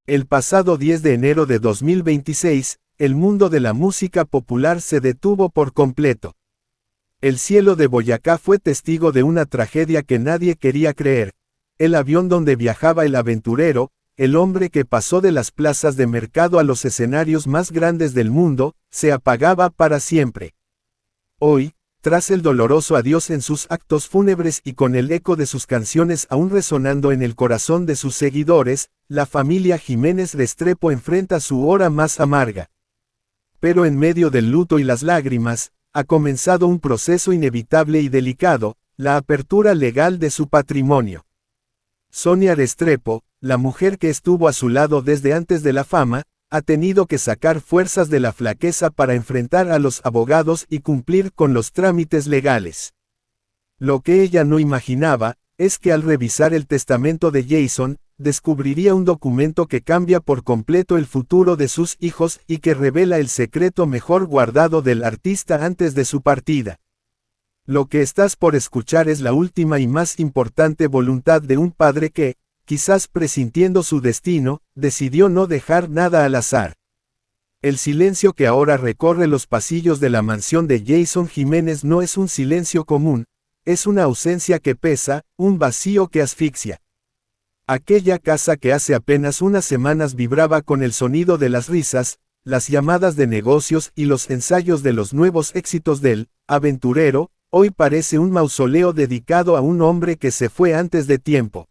El pasado 10 de enero de 2026, el mundo de la música popular se detuvo por completo. El cielo de Boyacá fue testigo de una tragedia que nadie quería creer. El avión donde viajaba el aventurero, el hombre que pasó de las plazas de mercado a los escenarios más grandes del mundo, se apagaba para siempre. Hoy, tras el doloroso adiós en sus actos fúnebres y con el eco de sus canciones aún resonando en el corazón de sus seguidores, la familia Jiménez Restrepo enfrenta su hora más amarga. Pero en medio del luto y las lágrimas, ha comenzado un proceso inevitable y delicado, la apertura legal de su patrimonio. Sonia Restrepo, la mujer que estuvo a su lado desde antes de la fama, ha tenido que sacar fuerzas de la flaqueza para enfrentar a los abogados y cumplir con los trámites legales. Lo que ella no imaginaba, es que al revisar el testamento de Jason, descubriría un documento que cambia por completo el futuro de sus hijos y que revela el secreto mejor guardado del artista antes de su partida. Lo que estás por escuchar es la última y más importante voluntad de un padre que, quizás presintiendo su destino, decidió no dejar nada al azar. El silencio que ahora recorre los pasillos de la mansión de Jason Jiménez no es un silencio común, es una ausencia que pesa, un vacío que asfixia. Aquella casa que hace apenas unas semanas vibraba con el sonido de las risas, las llamadas de negocios y los ensayos de los nuevos éxitos del aventurero, hoy parece un mausoleo dedicado a un hombre que se fue antes de tiempo.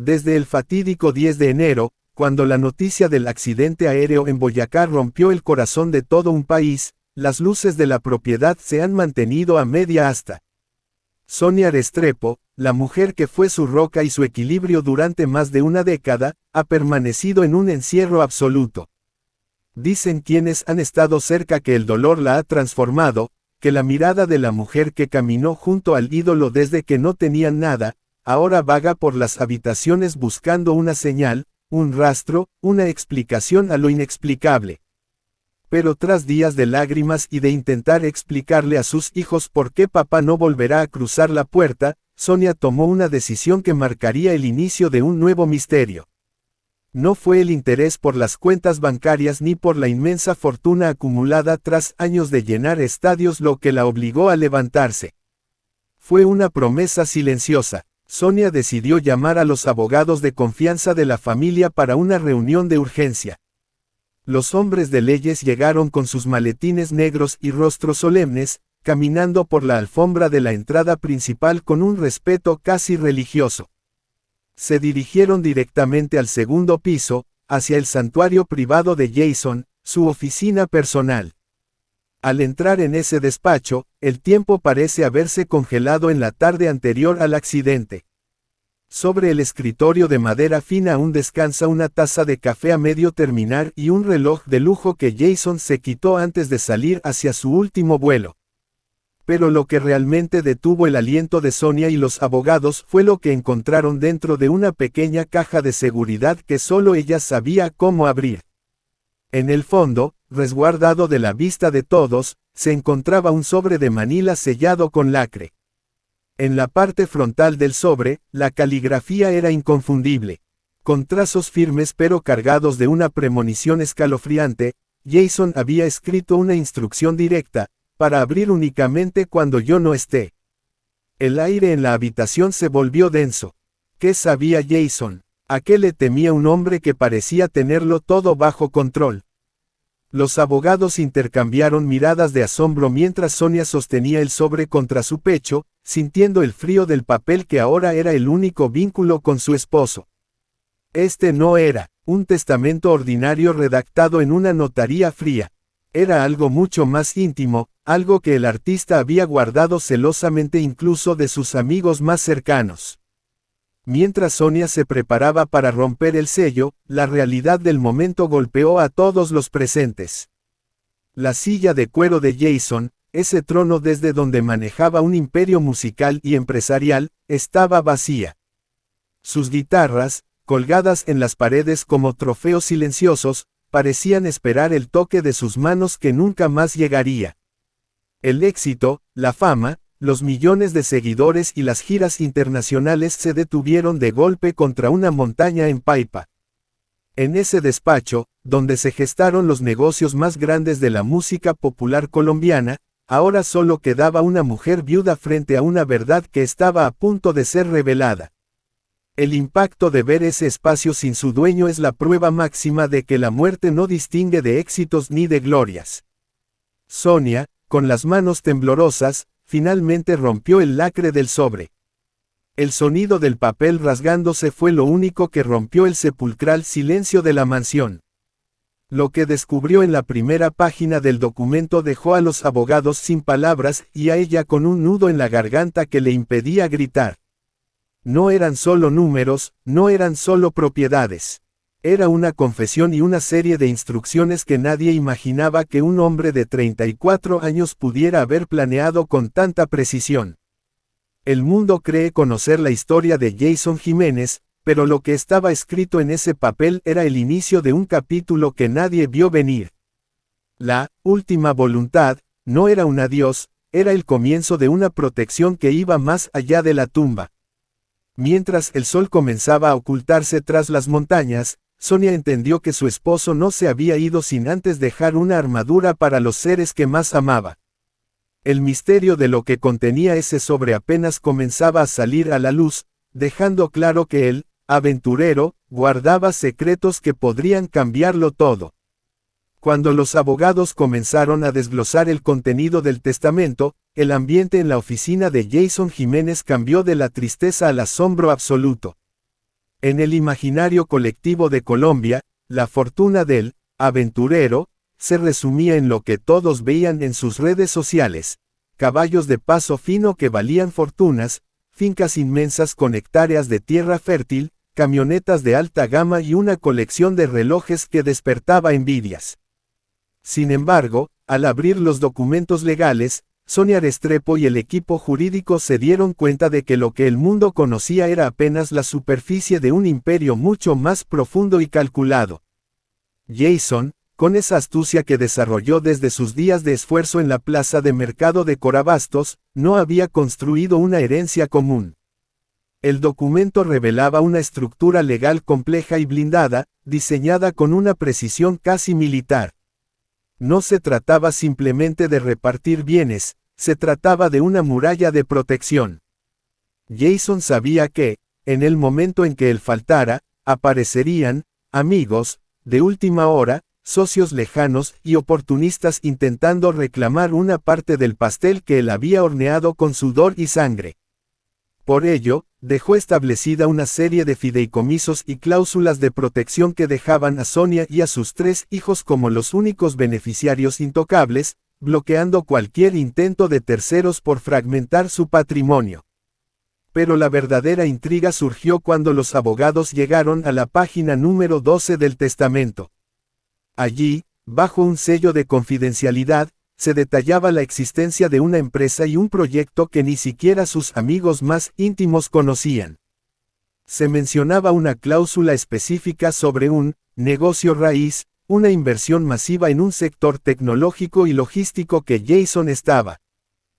Desde el fatídico 10 de enero, cuando la noticia del accidente aéreo en Boyacá rompió el corazón de todo un país, las luces de la propiedad se han mantenido a media asta. Sonia Restrepo, la mujer que fue su roca y su equilibrio durante más de una década, ha permanecido en un encierro absoluto. Dicen quienes han estado cerca que el dolor la ha transformado, que la mirada de la mujer que caminó junto al ídolo desde que no tenían nada, ahora vaga por las habitaciones buscando una señal, un rastro, una explicación a lo inexplicable. Pero tras días de lágrimas y de intentar explicarle a sus hijos por qué papá no volverá a cruzar la puerta, Sonia tomó una decisión que marcaría el inicio de un nuevo misterio. No fue el interés por las cuentas bancarias ni por la inmensa fortuna acumulada tras años de llenar estadios lo que la obligó a levantarse. Fue una promesa silenciosa. Sonia decidió llamar a los abogados de confianza de la familia para una reunión de urgencia. Los hombres de leyes llegaron con sus maletines negros y rostros solemnes, caminando por la alfombra de la entrada principal con un respeto casi religioso. Se dirigieron directamente al segundo piso, hacia el santuario privado de Jason, su oficina personal. Al entrar en ese despacho, el tiempo parece haberse congelado en la tarde anterior al accidente. Sobre el escritorio de madera fina aún descansa una taza de café a medio terminar y un reloj de lujo que Jason se quitó antes de salir hacia su último vuelo. Pero lo que realmente detuvo el aliento de Sonia y los abogados fue lo que encontraron dentro de una pequeña caja de seguridad que solo ella sabía cómo abrir. En el fondo, resguardado de la vista de todos, se encontraba un sobre de manila sellado con lacre. En la parte frontal del sobre, la caligrafía era inconfundible. Con trazos firmes pero cargados de una premonición escalofriante, Jason había escrito una instrucción directa, para abrir únicamente cuando yo no esté. El aire en la habitación se volvió denso. ¿Qué sabía Jason? ¿A qué le temía un hombre que parecía tenerlo todo bajo control? Los abogados intercambiaron miradas de asombro mientras Sonia sostenía el sobre contra su pecho, sintiendo el frío del papel que ahora era el único vínculo con su esposo. Este no era un testamento ordinario redactado en una notaría fría. Era algo mucho más íntimo, algo que el artista había guardado celosamente incluso de sus amigos más cercanos. Mientras Sonia se preparaba para romper el sello, la realidad del momento golpeó a todos los presentes. La silla de cuero de Jason, ese trono desde donde manejaba un imperio musical y empresarial, estaba vacía. Sus guitarras, colgadas en las paredes como trofeos silenciosos, parecían esperar el toque de sus manos que nunca más llegaría. El éxito, la fama, los millones de seguidores y las giras internacionales se detuvieron de golpe contra una montaña en Paipa. En ese despacho, donde se gestaron los negocios más grandes de la música popular colombiana, ahora solo quedaba una mujer viuda frente a una verdad que estaba a punto de ser revelada. El impacto de ver ese espacio sin su dueño es la prueba máxima de que la muerte no distingue de éxitos ni de glorias. Sonia, con las manos temblorosas, finalmente rompió el lacre del sobre. El sonido del papel rasgándose fue lo único que rompió el sepulcral silencio de la mansión. Lo que descubrió en la primera página del documento dejó a los abogados sin palabras y a ella con un nudo en la garganta que le impedía gritar. No eran solo números, no eran solo propiedades. Era una confesión y una serie de instrucciones que nadie imaginaba que un hombre de 34 años pudiera haber planeado con tanta precisión. El mundo cree conocer la historia de Jason Jiménez, pero lo que estaba escrito en ese papel era el inicio de un capítulo que nadie vio venir. La última voluntad no era un adiós, era el comienzo de una protección que iba más allá de la tumba. Mientras el sol comenzaba a ocultarse tras las montañas, Sonia entendió que su esposo no se había ido sin antes dejar una armadura para los seres que más amaba. El misterio de lo que contenía ese sobre apenas comenzaba a salir a la luz, dejando claro que él, aventurero, guardaba secretos que podrían cambiarlo todo. Cuando los abogados comenzaron a desglosar el contenido del testamento, el ambiente en la oficina de Jason Jiménez cambió de la tristeza al asombro absoluto. En el imaginario colectivo de Colombia, la fortuna del aventurero se resumía en lo que todos veían en sus redes sociales: caballos de paso fino que valían fortunas, fincas inmensas con hectáreas de tierra fértil, camionetas de alta gama y una colección de relojes que despertaba envidias. Sin embargo, al abrir los documentos legales, Sonia Restrepo y el equipo jurídico se dieron cuenta de que lo que el mundo conocía era apenas la superficie de un imperio mucho más profundo y calculado. Jason, con esa astucia que desarrolló desde sus días de esfuerzo en la plaza de mercado de Corabastos, no había construido una herencia común. El documento revelaba una estructura legal compleja y blindada, diseñada con una precisión casi militar. No se trataba simplemente de repartir bienes, se trataba de una muralla de protección. Jason sabía que, en el momento en que él faltara, aparecerían amigos de última hora, socios lejanos y oportunistas intentando reclamar una parte del pastel que él había horneado con sudor y sangre. Por ello, dejó establecida una serie de fideicomisos y cláusulas de protección que dejaban a Sonia y a sus 3 hijos como los únicos beneficiarios intocables, bloqueando cualquier intento de terceros por fragmentar su patrimonio. Pero la verdadera intriga surgió cuando los abogados llegaron a la página número 12 del testamento. Allí, bajo un sello de confidencialidad, se detallaba la existencia de una empresa y un proyecto que ni siquiera sus amigos más íntimos conocían. Se mencionaba una cláusula específica sobre un negocio raíz, una inversión masiva en un sector tecnológico y logístico que Jason estaba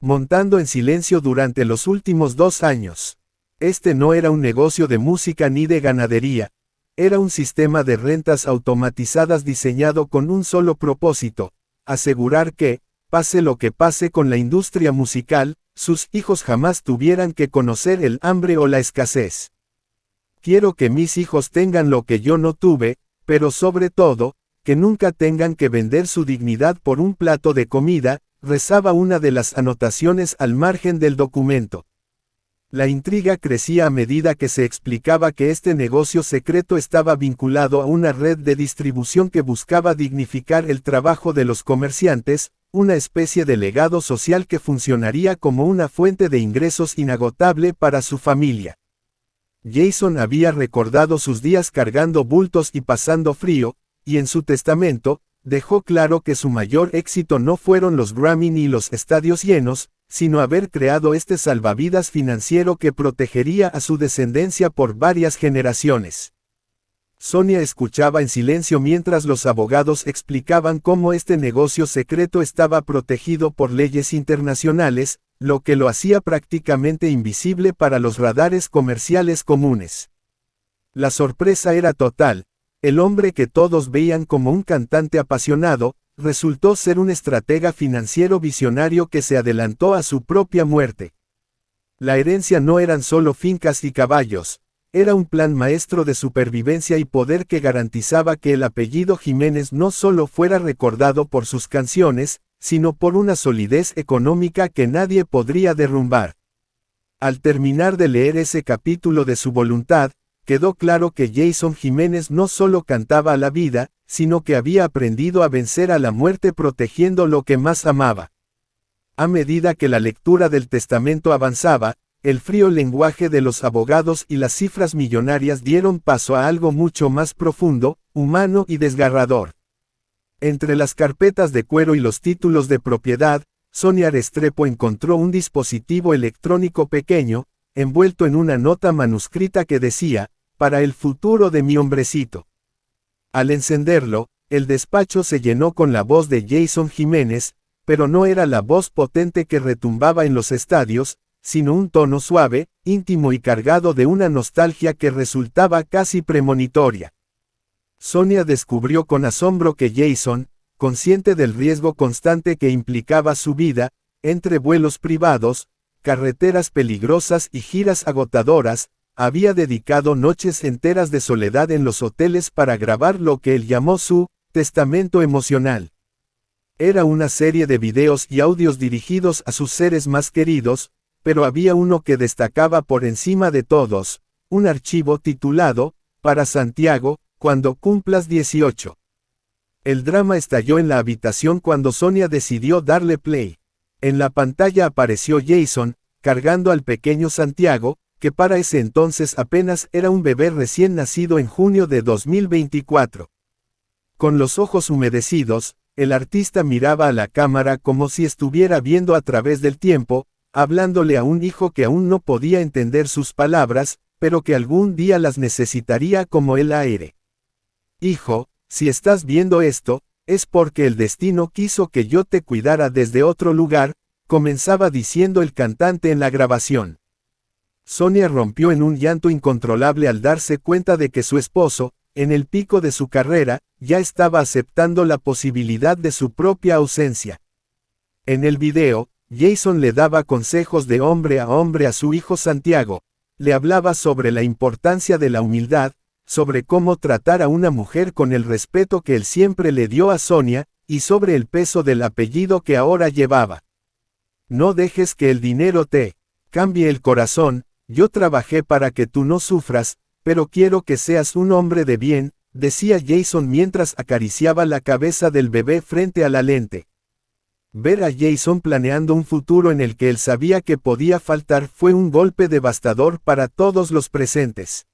montando en silencio durante los últimos 2 años. Este no era un negocio de música ni de ganadería, era un sistema de rentas automatizadas diseñado con un solo propósito: asegurar que, pase lo que pase con la industria musical, sus hijos jamás tuvieran que conocer el hambre o la escasez. Quiero que mis hijos tengan lo que yo no tuve, pero sobre todo, que nunca tengan que vender su dignidad por un plato de comida, rezaba una de las anotaciones al margen del documento. La intriga crecía a medida que se explicaba que este negocio secreto estaba vinculado a una red de distribución que buscaba dignificar el trabajo de los comerciantes, una especie de legado social que funcionaría como una fuente de ingresos inagotable para su familia. Jason había recordado sus días cargando bultos y pasando frío, y en su testamento, dejó claro que su mayor éxito no fueron los Grammy ni los estadios llenos, sino haber creado este salvavidas financiero que protegería a su descendencia por varias generaciones. Sonia escuchaba en silencio mientras los abogados explicaban cómo este negocio secreto estaba protegido por leyes internacionales, lo que lo hacía prácticamente invisible para los radares comerciales comunes. La sorpresa era total. el hombre que todos veían como un cantante apasionado, resultó ser un estratega financiero visionario que se adelantó a su propia muerte. La herencia no eran solo fincas y caballos, era un plan maestro de supervivencia y poder que garantizaba que el apellido Jiménez no solo fuera recordado por sus canciones, sino por una solidez económica que nadie podría derrumbar. Al terminar de leer ese capítulo de su voluntad, quedó claro que Jason Jiménez no solo cantaba a la vida, sino que había aprendido a vencer a la muerte protegiendo lo que más amaba. A medida que la lectura del testamento avanzaba, el frío lenguaje de los abogados y las cifras millonarias dieron paso a algo mucho más profundo, humano y desgarrador. Entre las carpetas de cuero y los títulos de propiedad, Sonia Restrepo encontró un dispositivo electrónico pequeño, envuelto en una nota manuscrita que decía, para el futuro de mi hombrecito. Al encenderlo, el despacho se llenó con la voz de Jason Jiménez, pero no era la voz potente que retumbaba en los estadios, sino un tono suave, íntimo y cargado de una nostalgia que resultaba casi premonitoria. Sonia descubrió con asombro que Jason, consciente del riesgo constante que implicaba su vida, entre vuelos privados, carreteras peligrosas y giras agotadoras, había dedicado noches enteras de soledad en los hoteles para grabar lo que él llamó su testamento emocional. Era una serie de videos y audios dirigidos a sus seres más queridos, pero había uno que destacaba por encima de todos, un archivo titulado, para Santiago, cuando cumplas 18. El drama estalló en la habitación cuando Sonia decidió darle play. En la pantalla apareció Jason, cargando al pequeño Santiago, que para ese entonces apenas era un bebé recién nacido en junio de 2024. Con los ojos humedecidos, el artista miraba a la cámara como si estuviera viendo a través del tiempo, hablándole a un hijo que aún no podía entender sus palabras, pero que algún día las necesitaría como el aire. Hijo, si estás viendo esto, es porque el destino quiso que yo te cuidara desde otro lugar, comenzaba diciendo el cantante en la grabación. Sonia rompió en un llanto incontrolable al darse cuenta de que su esposo, en el pico de su carrera, ya estaba aceptando la posibilidad de su propia ausencia. En el video, Jason le daba consejos de hombre a su hijo Santiago, le hablaba sobre la importancia de la humildad, sobre cómo tratar a una mujer con el respeto que él siempre le dio a Sonia, y sobre el peso del apellido que ahora llevaba. No dejes que el dinero te cambie el corazón, yo trabajé para que tú no sufras, pero quiero que seas un hombre de bien, decía Jason mientras acariciaba la cabeza del bebé frente a la lente. Ver a Jason planeando un futuro en el que él sabía que podía faltar fue un golpe devastador para todos los presentes.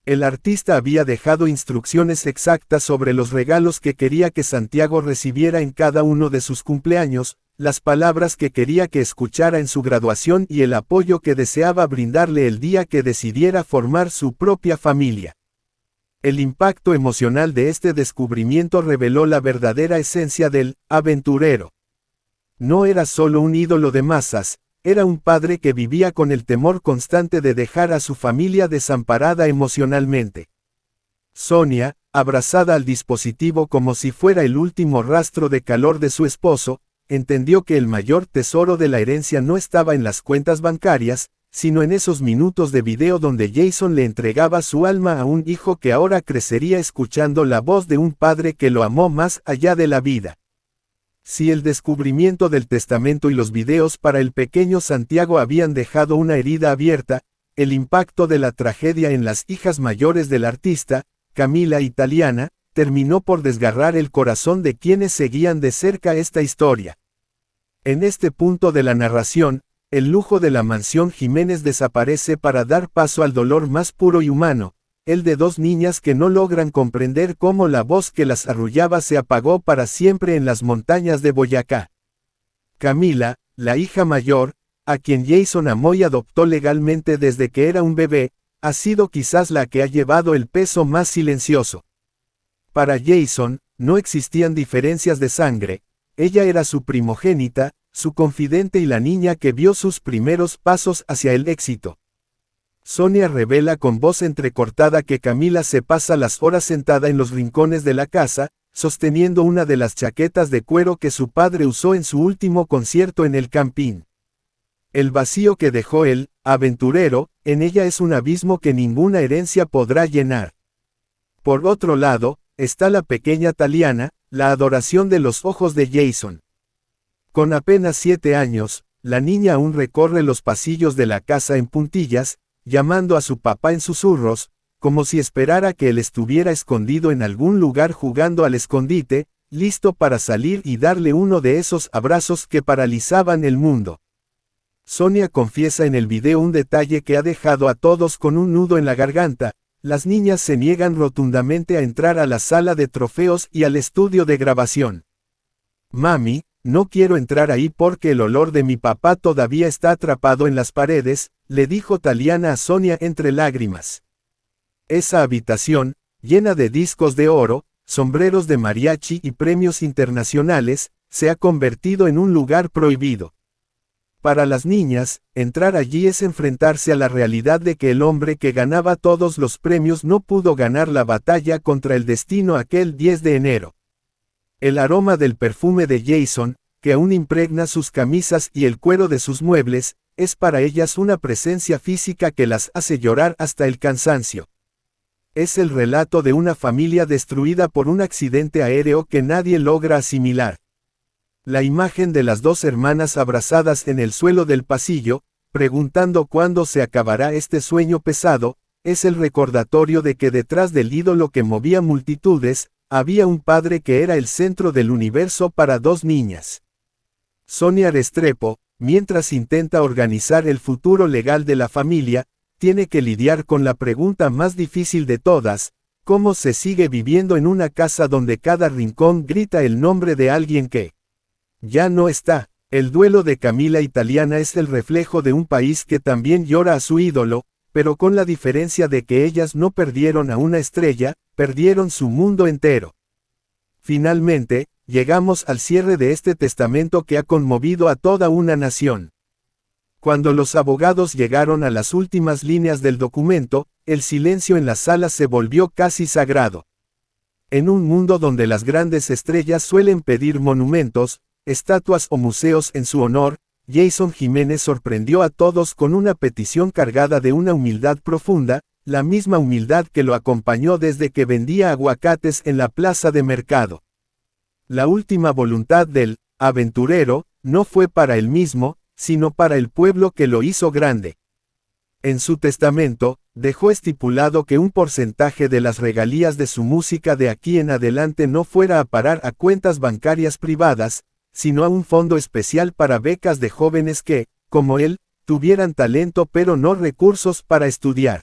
El artista había dejado instrucciones exactas sobre los regalos que quería que Santiago recibiera en cada uno de sus cumpleaños, las palabras que quería que escuchara en su graduación y el apoyo que deseaba brindarle el día que decidiera formar su propia familia. El impacto emocional de este descubrimiento reveló la verdadera esencia del aventurero. No era solo un ídolo de masas, era un padre que vivía con el temor constante de dejar a su familia desamparada emocionalmente. Sonia, abrazada al dispositivo como si fuera el último rastro de calor de su esposo, entendió que el mayor tesoro de la herencia no estaba en las cuentas bancarias, sino en esos minutos de video donde Jason le entregaba su alma a un hijo que ahora crecería escuchando la voz de un padre que lo amó más allá de la vida. Si el descubrimiento del testamento y los videos para el pequeño Santiago habían dejado una herida abierta, el impacto de la tragedia en las hijas mayores del artista, Camila y Taliana, terminó por desgarrar el corazón de quienes seguían de cerca esta historia. En este punto de la narración, el lujo de la mansión Jiménez desaparece para dar paso al dolor más puro y humano, el de dos niñas que no logran comprender cómo la voz que las arrullaba se apagó para siempre en las montañas de Boyacá. Camila, la hija mayor, a quien Jason amó y adoptó legalmente desde que era un bebé, ha sido quizás la que ha llevado el peso más silencioso. Para Jason, no existían diferencias de sangre, ella era su primogénita, su confidente y la niña que vio sus primeros pasos hacia el éxito. Sonia revela con voz entrecortada que Camila se pasa las horas sentada en los rincones de la casa, sosteniendo una de las chaquetas de cuero que su padre usó en su último concierto en el Campín. El vacío que dejó el aventurero en ella es un abismo que ninguna herencia podrá llenar. Por otro lado, está la pequeña Taliana, la adoración de los ojos de Jason. Con apenas 7 años, la niña aún recorre los pasillos de la casa en puntillas, llamando a su papá en susurros, como si esperara que él estuviera escondido en algún lugar jugando al escondite, listo para salir y darle uno de esos abrazos que paralizaban el mundo. Sonia confiesa en el video un detalle que ha dejado a todos con un nudo en la garganta: las niñas se niegan rotundamente a entrar a la sala de trofeos y al estudio de grabación. Mami, no quiero entrar ahí porque el olor de mi papá todavía está atrapado en las paredes, le dijo Taliana a Sonia entre lágrimas. Esa habitación, llena de discos de oro, sombreros de mariachi y premios internacionales, se ha convertido en un lugar prohibido. Para las niñas, entrar allí es enfrentarse a la realidad de que el hombre que ganaba todos los premios no pudo ganar la batalla contra el destino aquel 10 de enero. El aroma del perfume de Jason, que aún impregna sus camisas y el cuero de sus muebles, es para ellas una presencia física que las hace llorar hasta el cansancio. Es el relato de una familia destruida por un accidente aéreo que nadie logra asimilar. La imagen de las dos hermanas abrazadas en el suelo del pasillo, preguntando cuándo se acabará este sueño pesado, es el recordatorio de que detrás del ídolo que movía multitudes, había un padre que era el centro del universo para dos niñas. Sonia Restrepo, mientras intenta organizar el futuro legal de la familia, tiene que lidiar con la pregunta más difícil de todas: ¿cómo se sigue viviendo en una casa donde cada rincón grita el nombre de alguien que ya no está? El duelo de Camila y Taliana es el reflejo de un país que también llora a su ídolo, pero con la diferencia de que ellas no perdieron a una estrella, perdieron su mundo entero. Finalmente, llegamos al cierre de este testamento que ha conmovido a toda una nación. Cuando los abogados llegaron a las últimas líneas del documento, el silencio en la sala se volvió casi sagrado. En un mundo donde las grandes estrellas suelen pedir monumentos, estatuas o museos en su honor, Jason Jiménez sorprendió a todos con una petición cargada de una humildad profunda, la misma humildad que lo acompañó desde que vendía aguacates en la plaza de mercado. La última voluntad del aventurero no fue para él mismo, sino para el pueblo que lo hizo grande. En su testamento, dejó estipulado que un porcentaje de las regalías de su música de aquí en adelante no fuera a parar a cuentas bancarias privadas, sino a un fondo especial para becas de jóvenes que, como él, tuvieran talento pero no recursos para estudiar.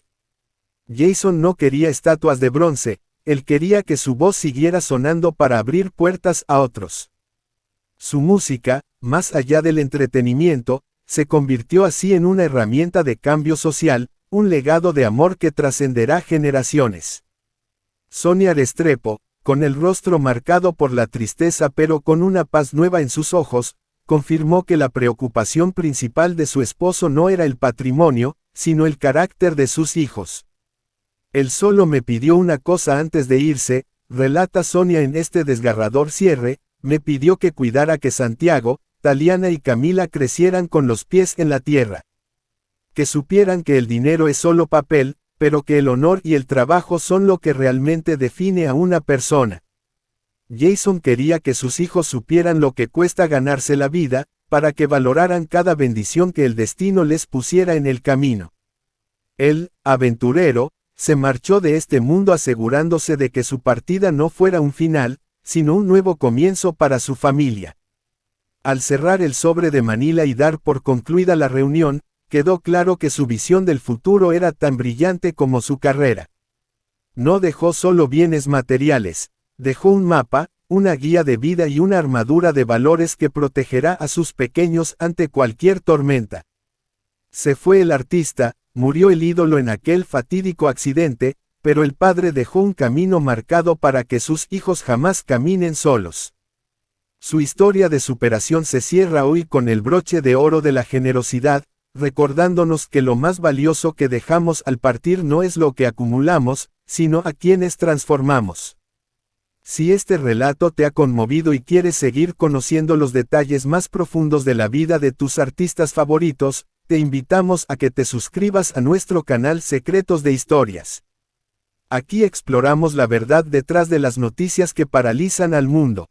Jason no quería estatuas de bronce, él quería que su voz siguiera sonando para abrir puertas a otros. Su música, más allá del entretenimiento, se convirtió así en una herramienta de cambio social, un legado de amor que trascenderá generaciones. Sonia Restrepo, con el rostro marcado por la tristeza pero con una paz nueva en sus ojos, confirmó que la preocupación principal de su esposo no era el patrimonio, sino el carácter de sus hijos. Él solo me pidió una cosa antes de irse, relata Sonia en este desgarrador cierre: me pidió que cuidara que Santiago, Taliana y Camila crecieran con los pies en la tierra. Que supieran que el dinero es solo papel, pero que el honor y el trabajo son lo que realmente define a una persona. Jason quería que sus hijos supieran lo que cuesta ganarse la vida, para que valoraran cada bendición que el destino les pusiera en el camino. El aventurero se marchó de este mundo asegurándose de que su partida no fuera un final, sino un nuevo comienzo para su familia. Al cerrar el sobre de Manila y dar por concluida la reunión, quedó claro que su visión del futuro era tan brillante como su carrera. No dejó solo bienes materiales, dejó un mapa, una guía de vida y una armadura de valores que protegerá a sus pequeños ante cualquier tormenta. Se fue el artista, murió el ídolo en aquel fatídico accidente, pero el padre dejó un camino marcado para que sus hijos jamás caminen solos. Su historia de superación se cierra hoy con el broche de oro de la generosidad, recordándonos que lo más valioso que dejamos al partir no es lo que acumulamos, sino a quienes transformamos. Si este relato te ha conmovido y quieres seguir conociendo los detalles más profundos de la vida de tus artistas favoritos, te invitamos a que te suscribas a nuestro canal Secretos de Historias. Aquí exploramos la verdad detrás de las noticias que paralizan al mundo.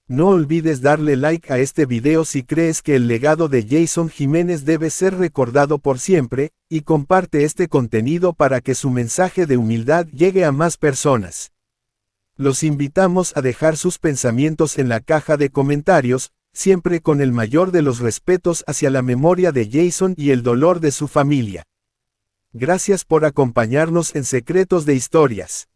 No olvides darle like a este video si crees que el legado de Jason Jiménez debe ser recordado por siempre, y comparte este contenido para que su mensaje de humildad llegue a más personas. Los invitamos a dejar sus pensamientos en la caja de comentarios, siempre con el mayor de los respetos hacia la memoria de Jason y el dolor de su familia. Gracias por acompañarnos en Secretos de Historias.